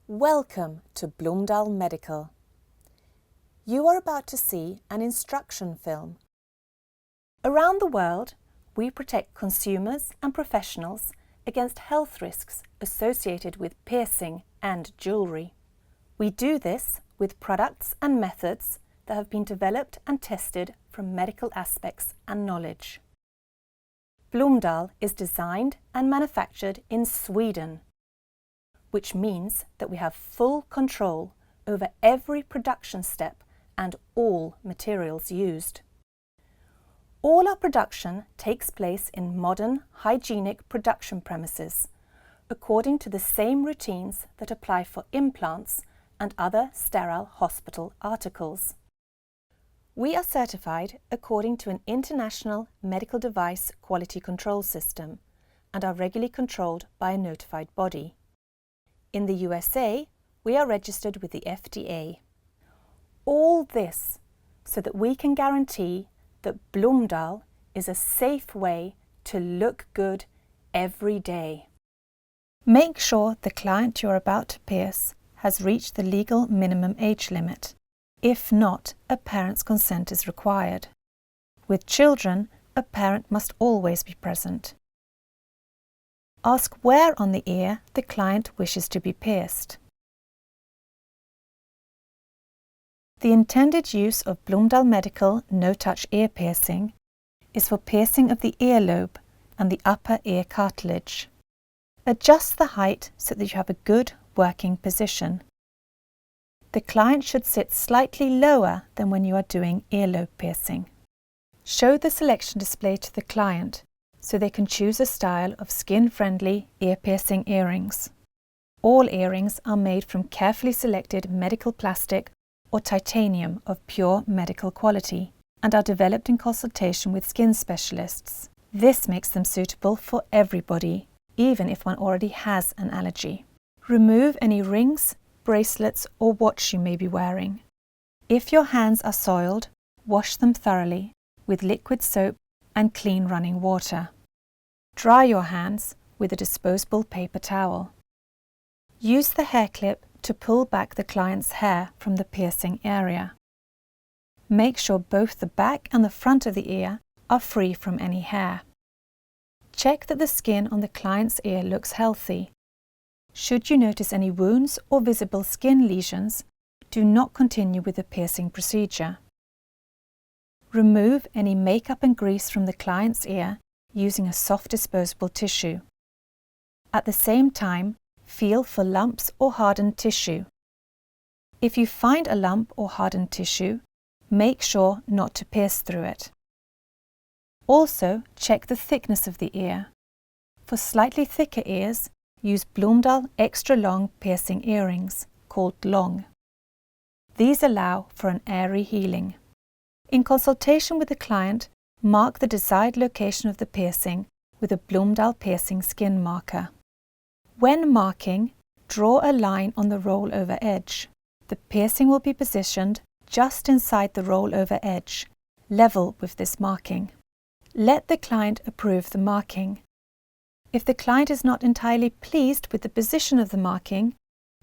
Welcome to Blomdahl Medical. You are about to see an instruction film. Around the world, we protect consumers and professionals against health risks associated with piercing and jewellery. We do this with products and methods that have been developed and tested from medical aspects and knowledge. Blomdahl is designed and manufactured in Sweden, which means that we have full control over every production step and all materials used. All our production takes place in modern, hygienic production premises, according to the same routines that apply for implants and other sterile hospital articles. We are certified according to an international medical device quality control system and are regularly controlled by a notified body. In the USA, we are registered with the FDA. All this so that we can guarantee that Blomdahl is a safe way to look good every day. Make sure the client you are about to pierce has reached the legal minimum age limit. If not, a parent's consent is required. With children, a parent must always be present. Ask where on the ear the client wishes to be pierced. The intended use of Blomdahl Medical no-touch ear piercing is for piercing of the earlobe and the upper ear cartilage. Adjust the height so that you have a good working position. The client should sit slightly lower than when you are doing earlobe piercing. Show the selection display to the client so they can choose a style of skin-friendly ear-piercing earrings. All earrings are made from carefully selected medical plastic or titanium of pure medical quality and are developed in consultation with skin specialists. This makes them suitable for everybody, even if one already has an allergy. Remove any rings, bracelets or watch you may be wearing. If your hands are soiled, wash them thoroughly with liquid soap and clean running water. Dry your hands with a disposable paper towel. Use the hair clip to pull back the client's hair from the piercing area. Make sure both the back and the front of the ear are free from any hair. Check that the skin on the client's ear looks healthy. Should you notice any wounds or visible skin lesions, do not continue with the piercing procedure. Remove any makeup and grease from the client's ear using a soft disposable tissue. At the same time, feel for lumps or hardened tissue. If you find a lump or hardened tissue, make sure not to pierce through it. Also, check the thickness of the ear. For slightly thicker ears, use Blomdahl extra long piercing earrings, called long. These allow for an airy healing. In consultation with the client, mark the desired location of the piercing with a Blomdahl piercing skin marker. When marking, draw a line on the roll-over edge. The piercing will be positioned just inside the roll-over edge, level with this marking. Let the client approve the marking. If the client is not entirely pleased with the position of the marking,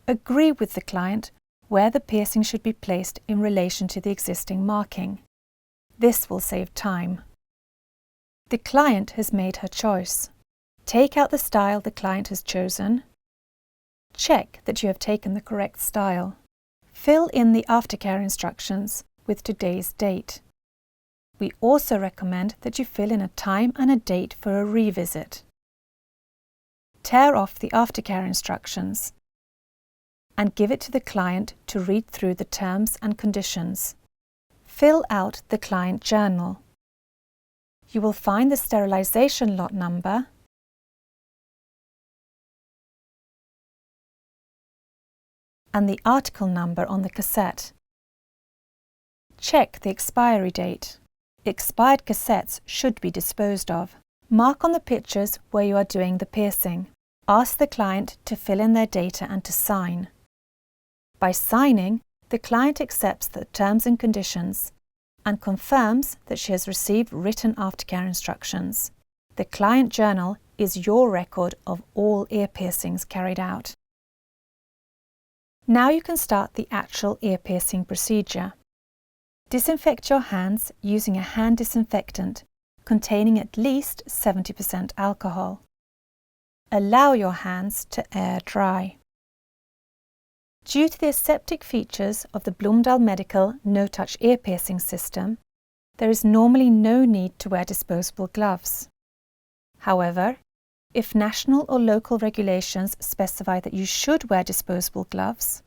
agree with the client where the piercing should be placed in relation to the existing marking. This will save time. The client has made her choice. Take out the style the client has chosen. Check that you have taken the correct style. Fill in the aftercare instructions with today's date. We also recommend that you fill in a time and a date for a revisit. Tear off the aftercare instructions and give it to the client to read through the terms and conditions. Fill out the client journal. You will find the sterilization lot number and the article number on the cassette. Check the expiry date. Expired cassettes should be disposed of. Mark on the pictures where you are doing the piercing. Ask the client to fill in their data and to sign. By signing, the client accepts the terms and conditions and confirms that she has received written aftercare instructions. The client journal is your record of all ear piercings carried out. Now you can start the actual ear piercing procedure. Disinfect your hands using a hand disinfectant containing at least 70% alcohol. Allow your hands to air dry. Due to the aseptic features of the Blomdahl Medical no-touch ear piercing system, there is normally no need to wear disposable gloves. However, if national or local regulations specify that you should wear disposable gloves,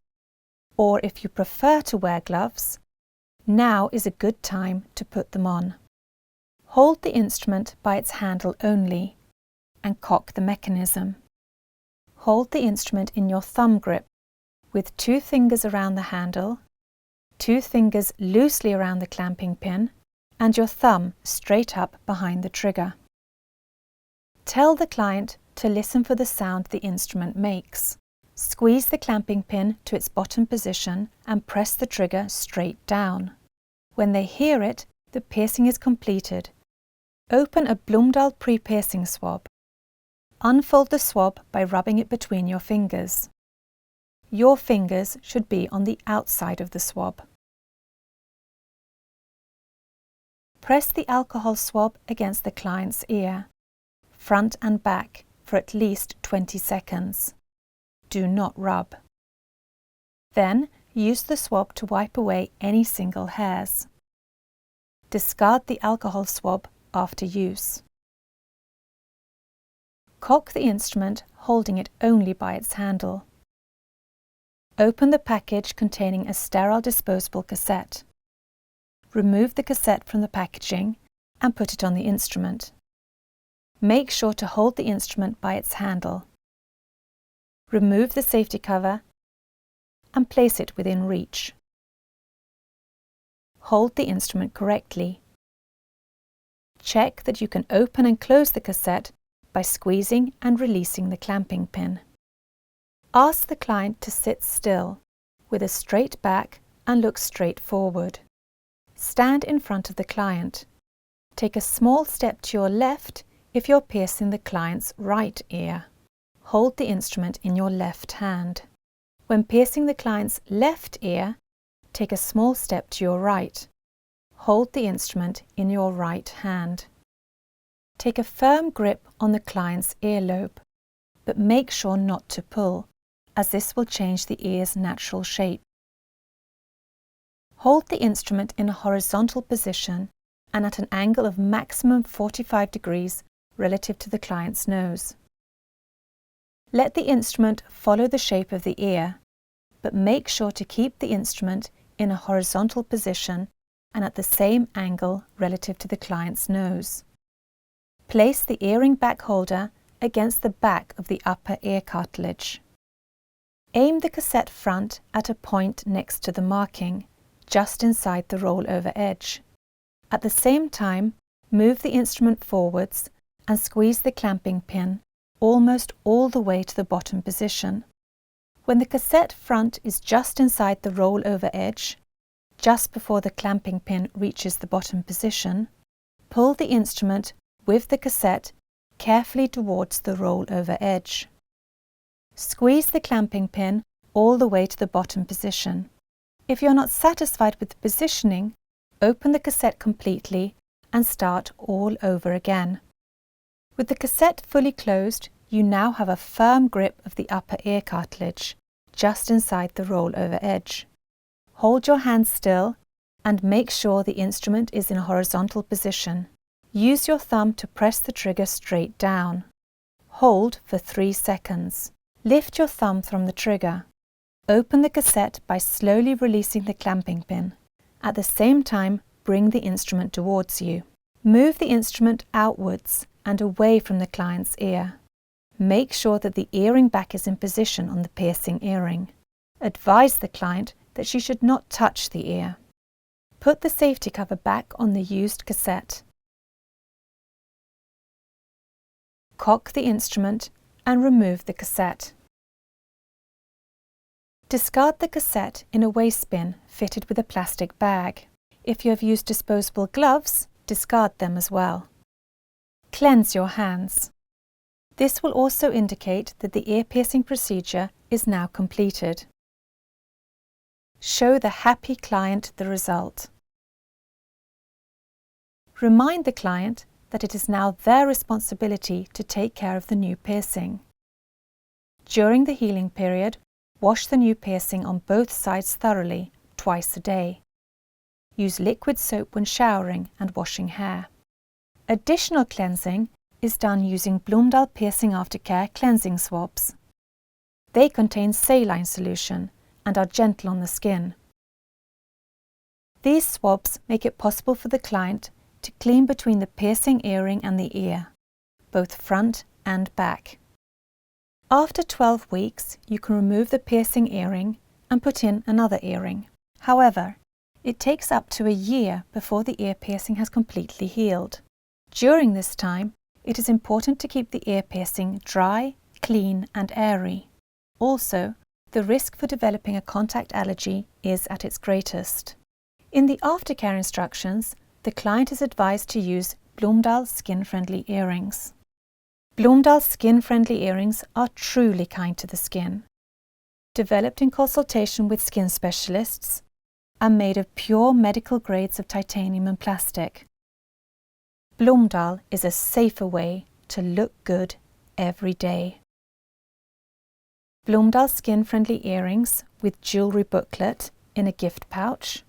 or if you prefer to wear gloves, now is a good time to put them on. Hold the instrument by its handle only and cock the mechanism. Hold the instrument in your thumb grip with 2 fingers around the handle, 2 fingers loosely around the clamping pin, and your thumb straight up behind the trigger. Tell the client to listen for the sound the instrument makes. Squeeze the clamping pin to its bottom position and press the trigger straight down. When they hear it, the piercing is completed. Open a Blomdahl pre-piercing swab. Unfold the swab by rubbing it between your fingers. Your fingers should be on the outside of the swab. Press the alcohol swab against the client's ear, front and back, for at least 20 seconds. Do not rub. Then use the swab to wipe away any single hairs. Discard the alcohol swab after use. Cock the instrument, holding it only by its handle. Open the package containing a sterile disposable cassette. Remove the cassette from the packaging and put it on the instrument. Make sure to hold the instrument by its handle. Remove the safety cover and place it within reach. Hold the instrument correctly. Check that you can open and close the cassette by squeezing and releasing the clamping pin. Ask the client to sit still with a straight back and look straight forward. Stand in front of the client. Take a small step to your left if you're piercing the client's right ear. Hold the instrument in your left hand. When piercing the client's left ear, take a small step to your right. Hold the instrument in your right hand. Take a firm grip on the client's earlobe, but make sure not to pull, as this will change the ear's natural shape. Hold the instrument in a horizontal position and at an angle of maximum 45 degrees relative to the client's nose. Let the instrument follow the shape of the ear, but make sure to keep the instrument in a horizontal position and at the same angle relative to the client's nose. Place the earring back holder against the back of the upper ear cartilage. Aim the cassette front at a point next to the marking, just inside the rollover edge. At the same time, move the instrument forwards and squeeze the clamping pin almost all the way to the bottom position. When the cassette front is just inside the rollover edge, just before the clamping pin reaches the bottom position, pull the instrument with the cassette carefully towards the rollover edge. Squeeze the clamping pin all the way to the bottom position. If you're not satisfied with the positioning, open the cassette completely and start all over again. With the cassette fully closed, you now have a firm grip of the upper ear cartilage, just inside the rollover edge. Hold your hand still and make sure the instrument is in a horizontal position. Use your thumb to press the trigger straight down. Hold for 3 seconds. Lift your thumb from the trigger. Open the cassette by slowly releasing the clamping pin. At the same time, bring the instrument towards you. Move the instrument outwards and away from the client's ear. Make sure that the earring back is in position on the piercing earring. Advise the client that she should not touch the ear. Put the safety cover back on the used cassette. Cock the instrument and remove the cassette. Discard the cassette in a waste bin fitted with a plastic bag. If you have used disposable gloves, discard them as well. Cleanse your hands. This will also indicate that the ear piercing procedure is now completed. Show the happy client the result. Remind the client that it is now their responsibility to take care of the new piercing. During the healing period, wash the new piercing on both sides thoroughly, twice a day. Use liquid soap when showering and washing hair. Additional cleansing is done using Blomdahl Piercing Aftercare cleansing swabs. They contain saline solution and are gentle on the skin. These swabs make it possible for the client to clean between the piercing earring and the ear, both front and back. After 12 weeks, you can remove the piercing earring and put in another earring. However, it takes up to a year before the ear piercing has completely healed. During this time, it is important to keep the ear piercing dry, clean and airy. Also, the risk for developing a contact allergy is at its greatest. In the aftercare instructions, the client is advised to use Blomdahl skin-friendly earrings. Blomdahl skin-friendly earrings are truly kind to the skin. Developed in consultation with skin specialists, are made of pure medical grades of titanium and plastic. Blomdahl is a safer way to look good every day. Blomdahl skin-friendly earrings with jewellery booklet in a gift pouch.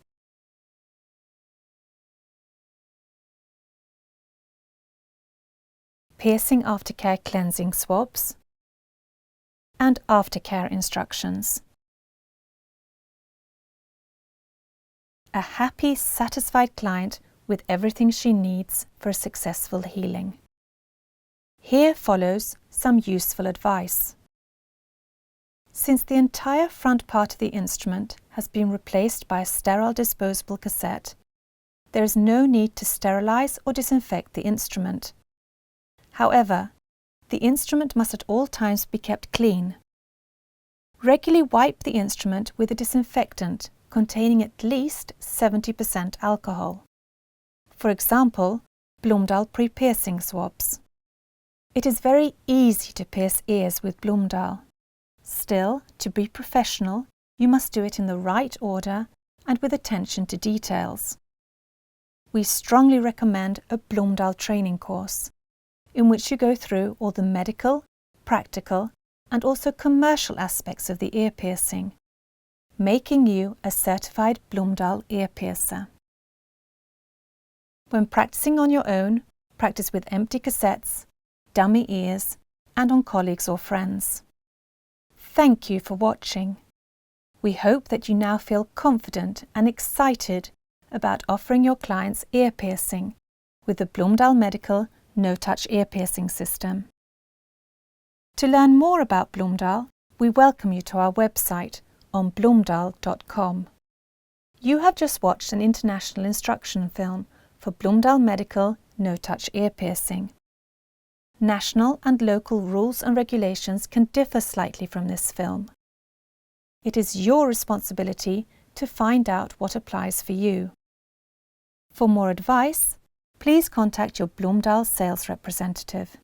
Piercing aftercare cleansing swabs. And aftercare instructions. A happy, satisfied client with everything she needs for a successful healing. Here follows some useful advice. Since the entire front part of the instrument has been replaced by a sterile disposable cassette, there is no need to sterilize or disinfect the instrument. However, the instrument must at all times be kept clean. Regularly wipe the instrument with a disinfectant containing at least 70% alcohol. For example, Blomdahl pre-piercing swabs. It is very easy to pierce ears with Blomdahl. Still, to be professional, you must do it in the right order and with attention to details. We strongly recommend a Blomdahl training course, in which you go through all the medical, practical, and also commercial aspects of the ear piercing, making you a certified Blomdahl ear piercer. When practicing on your own, practice with empty cassettes, dummy ears, and on colleagues or friends. Thank you for watching. We hope that you now feel confident and excited about offering your clients ear piercing with the Blomdahl Medical no-touch ear piercing system. To learn more about Blomdahl, we welcome you to our website on blomdahl.com. You have just watched an international instruction film for Blomdahl Medical no-touch ear piercing. National and local rules and regulations can differ slightly from this film. It is your responsibility to find out what applies for you. For more advice, please contact your Blomdahl sales representative.